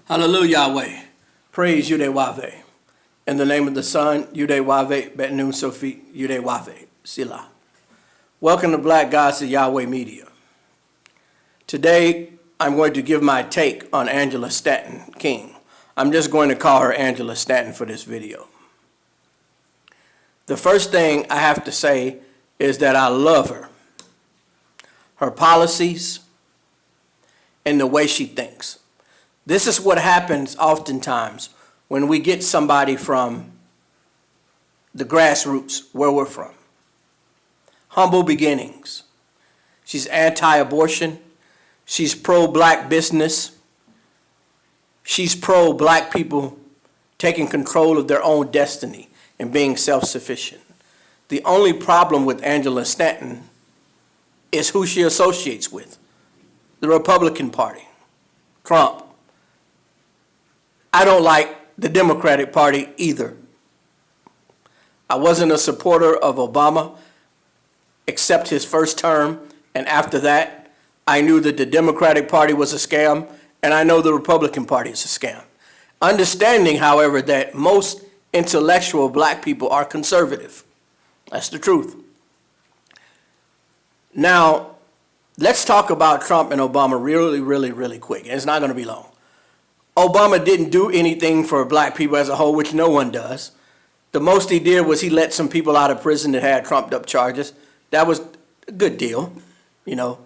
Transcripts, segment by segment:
Hallelujah, YAHWEH. Praise YAHWEH. In the name of the Son, YAHWEH, Bet Nun Sophie, YAHWEH, Selah. Welcome to Black Gods of YAHWEH Media. Today, I'm going to give my take on Angela Stanton-King. I'm just going to call her Angela Stanton for this video. The first thing I have to say is that I love her. Her policies and the way she thinks. This is what happens oftentimes when we get somebody from the grassroots where we're from. Humble beginnings. She's anti-abortion. She's pro-black business. She's pro-black people taking control of their own destiny and being self-sufficient. The only problem with Angela Stanton is who she associates with. The Republican Party, Trump. I don't like the Democratic Party either. I wasn't a supporter of Obama except his first term, and after that, I knew that the Democratic Party was a scam, and I know the Republican Party is a scam. Understanding, however, that most intellectual black people are conservative. That's the truth. Now, let's talk about Trump and Obama really quick. It's not going to be long. Obama didn't do anything for black people as a whole, which no one does. The most he did was he let some people out of prison that had trumped up charges. That was a good deal, you know.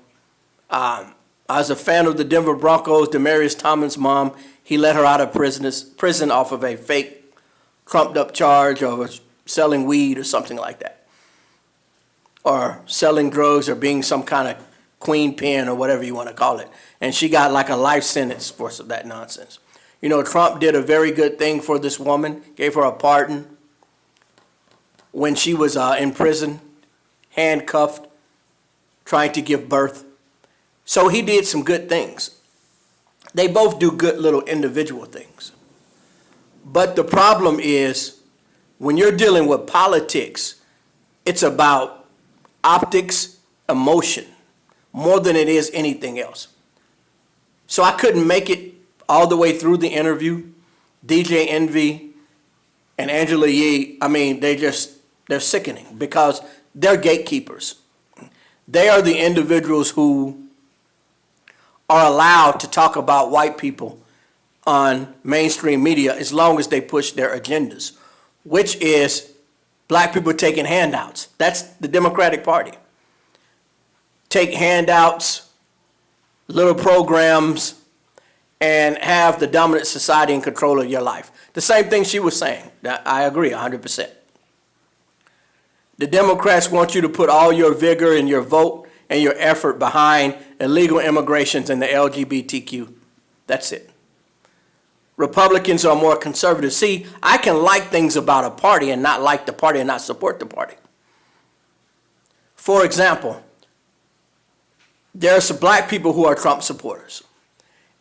I was a fan of the Denver Broncos, Demaryius Thomas' mom. He let her out of prison off of a fake trumped up charge of selling weed or something like that. Or selling drugs or being some kind of queen pin or whatever you want to call it. And she got like a life sentence for that nonsense. You know, Trump did a very good thing for this woman, gave her a pardon when she was in prison, handcuffed, trying to give birth. So he did some good things. They both do good little individual things. But the problem is when you're dealing with politics, it's about optics, emotion, more than it is anything else. So I couldn't make it all the way through the interview. DJ Envy and Angela Yee, I mean, they're sickening because they're gatekeepers. They are the individuals who are allowed to talk about white people on mainstream media as long as they push their agendas, which is black people taking handouts. That's the Democratic Party. Take handouts, little programs, and have the dominant society in control of your life. The same thing she was saying. I agree 100%. The Democrats want you to put all your vigor and your vote and your effort behind illegal immigrations and the LGBTQ. That's it. Republicans are more conservative. See, I can like things about a party and not like the party and not support the party. For example, there are some black people who are Trump supporters.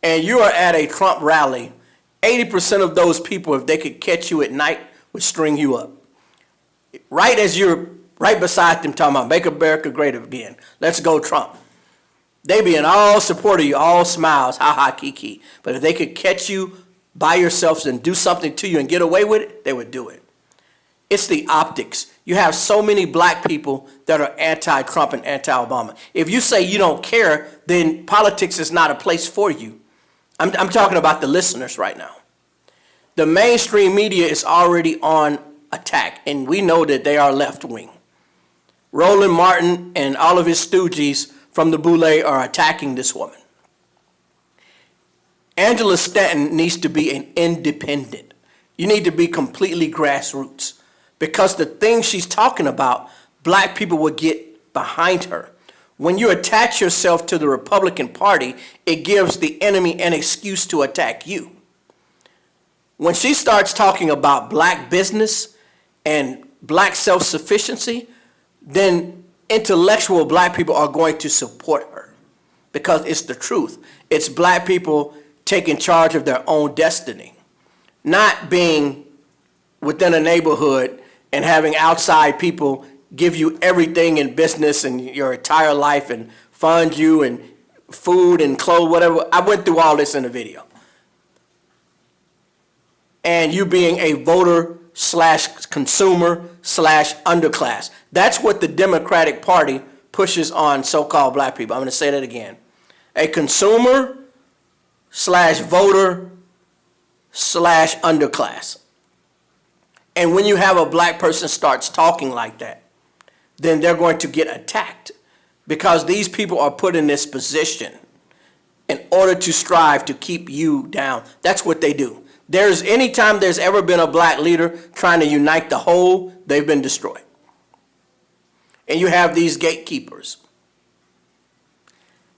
And you are at a Trump rally, 80% of those people, if they could catch you at night, would string you up. Right as you're right beside them talking about make America great again. Let's go Trump. They be in all support of you, all smiles, ha ha kiki. But if they could catch you by yourselves and do something to you and get away with it, they would do it. It's the optics. You have so many black people that are anti-Trump and anti-Obama. If you say you don't care, then politics is not a place for you. I'm talking about the listeners right now. The mainstream media is already on attack, and we know that they are left-wing. Roland Martin and all of his stooges from the Boule are attacking this woman. Angela Stanton needs to be an independent. You need to be completely grassroots. Because the things she's talking about, black people will get behind her. When you attach yourself to the Republican Party, it gives the enemy an excuse to attack you. When she starts talking about black business and black self-sufficiency, then intellectual black people are going to support her because it's the truth. It's black people taking charge of their own destiny, not being within a neighborhood and having outside people give you everything in business and your entire life and fund you and food and clothes, whatever. I went through all this in the video. and you being a voter slash consumer slash underclass. That's what the Democratic Party pushes on so-called black people. I'm going to say that again. A consumer slash voter slash underclass. And when you have a black person starts talking like that, then they're going to get attacked, because these people are put in this position in order to strive to keep you down. That's what they do. Anytime there's ever been a black leader trying to unite the whole, they've been destroyed. And you have these gatekeepers.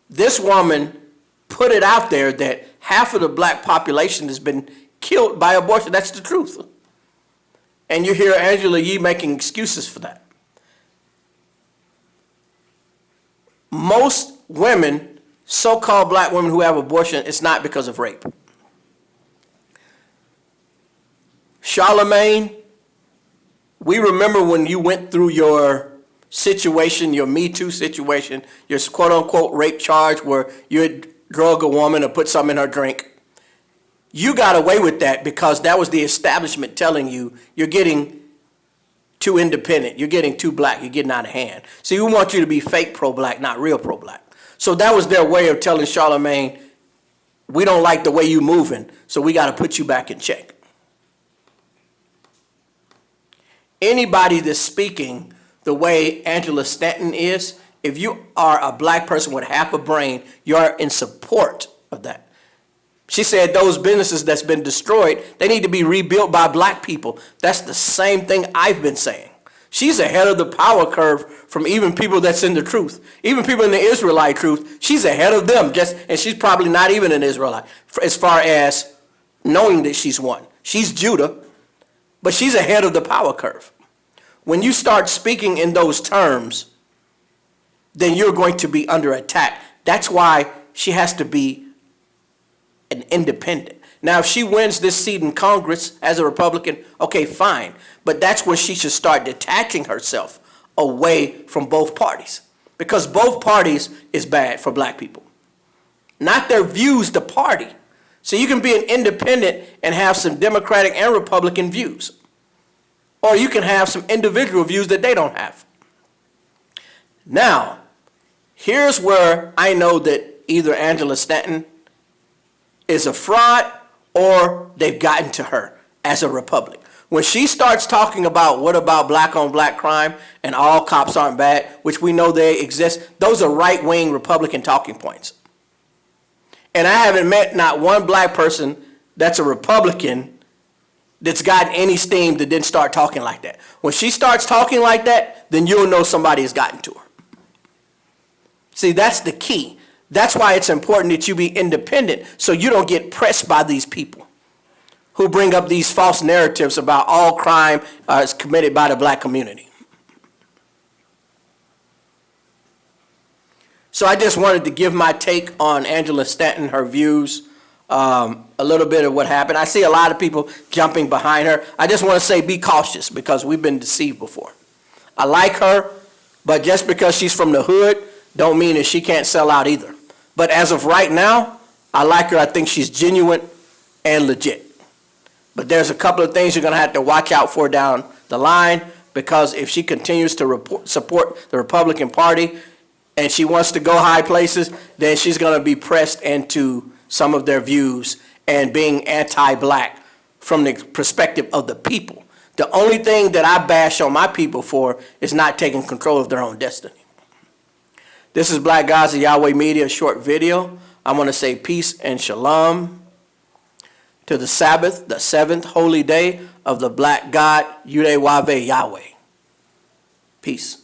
This woman put it out there that half of the black population has been killed by abortion. That's the truth. And you hear Angela Yee making excuses for that. Most women, so-called black women who have abortion, it's not because of rape. Charlemagne, we remember when you went through your situation, your Me Too situation, your quote-unquote rape charge where you had drug a woman or put something in her drink. You got away with that because that was the establishment telling you you're getting too independent, you're getting too black, you're getting out of hand. So we want you to be fake pro-black, not real pro-black. So that was their way of telling Charlemagne, we don't like the way you moving, so we got to put you back in check. Anybody that's speaking the way Angela Stanton is, if you are a black person with half a brain, you're in support of that. She said those businesses that's been destroyed, they need to be rebuilt by black people. That's the same thing I've been saying. She's ahead of the power curve from even people that's in the truth. Even people in the Israelite truth, she's ahead of them. And she's probably not even an Israelite as far as knowing that she's one. She's Judah, but she's ahead of the power curve. When you start speaking in those terms, then you're going to be under attack. That's why she has to be an independent. Now, if she wins this seat in Congress as a Republican, okay, fine. But that's when she should start detaching herself away from both parties, because both parties is bad for black people. Not their views, the party. So you can be an independent and have some Democratic and Republican views. Or you can have some individual views that they don't have. Now, here's where I know that either Angela Stanton is a fraud or they've gotten to her as a Republican. When she starts talking about what about black on black crime and all cops aren't bad, which we know they exist, those are right-wing Republican talking points. And I haven't met not one black person that's a Republican that's gotten any steam that didn't start talking like that. When she starts talking like that, then you'll know somebody has gotten to her. See, that's the key. That's why it's important that you be independent so you don't get pressed by these people who bring up these false narratives about all crime is committed by the black community. So I just wanted to give my take on Angela Stanton, her views, a little bit of what happened. I see a lot of people jumping behind her. I just want to say be cautious because we've been deceived before. I like her, but just because she's from the hood don't mean that she can't sell out either. But as of right now, I like her. I think she's genuine and legit. But there's a couple of things you're going to have to watch out for down the line, because if she continues to support the Republican Party and she wants to go high places, then she's going to be pressed into some of their views and being anti-black from the perspective of the people. The only thing that I bash on my people for is not taking control of their own destiny. This is Black Guys of Yahweh Media, a short video. I want to say peace and shalom to the Sabbath, the seventh holy day of the black God, YAHWEH, Yahweh. Peace.